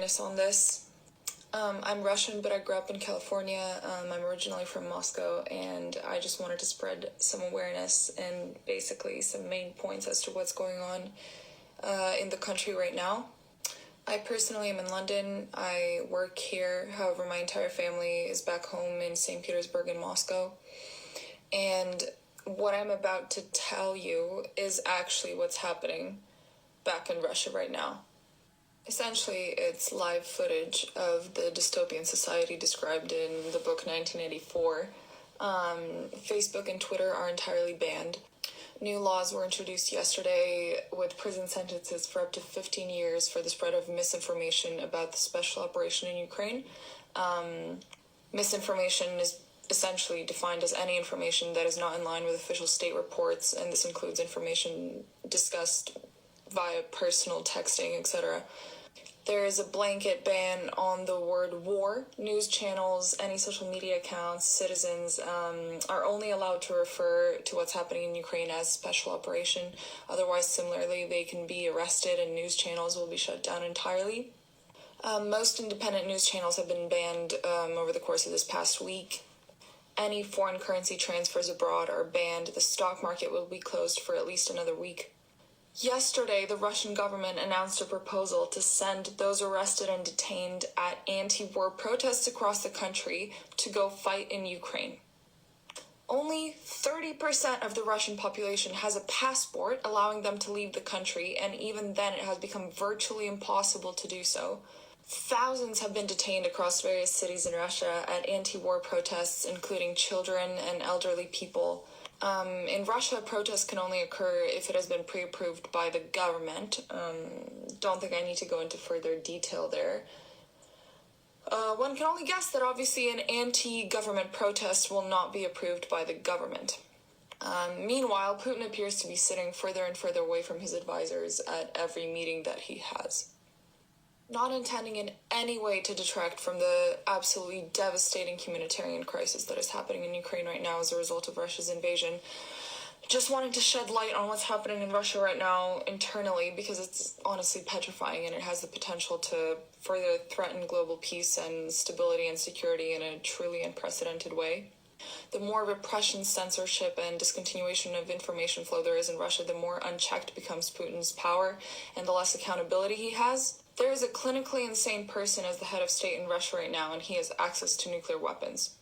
awareness on this. I'm Russian, but I grew up in California. I'm originally from Moscow, and I just wanted to spread some awareness and basically some main points as to what's going on in the country right now. I personally am in London. I work here. However, my entire family is back home in St. Petersburg and Moscow. And what I'm about to tell you is actually what's happening back in Russia right now. Essentially, it's live footage of the dystopian society described in the book 1984. Facebook and Twitter are entirely banned. New laws were introduced yesterday with prison sentences for up to 15 years for the spread of misinformation about the special operation in Ukraine. Misinformation is essentially defined as any information that is not in line with official state reports, and this includes information discussed via personal texting, etc. There is a blanket ban on the word war. News channels, any social media accounts, citizens are only allowed to refer to what's happening in Ukraine as special operation. Otherwise, similarly, they can be arrested and news channels will be shut down entirely. Most independent news channels have been banned over the course of this past week. Any foreign currency transfers abroad are banned. The stock market will be closed for at least another week. Yesterday, the Russian government announced a proposal to send those arrested and detained at anti-war protests across the country to go fight in Ukraine. Only 30% of the Russian population has a passport allowing them to leave the country, and even then it has become virtually impossible to do so. Thousands have been detained across various cities in Russia at anti-war protests, including children and elderly people. In Russia, protests can only occur if it has been pre-approved by the government. Don't think I need to go into further detail there. One can only guess that obviously an anti-government protest will not be approved by the government. Meanwhile, Putin appears to be sitting further and further away from his advisors at every meeting that he has. Not intending in any way to detract from the absolutely devastating humanitarian crisis that is happening in Ukraine right now as a result of Russia's invasion. Just wanted to shed light on what's happening in Russia right now internally, because it's honestly petrifying and it has the potential to further threaten global peace and stability and security in a truly unprecedented way. The more repression, censorship, and discontinuation of information flow there is in Russia, the more unchecked becomes Putin's power and the less accountability he has. There is a clinically insane person as the head of state in Russia right now, and he has access to nuclear weapons.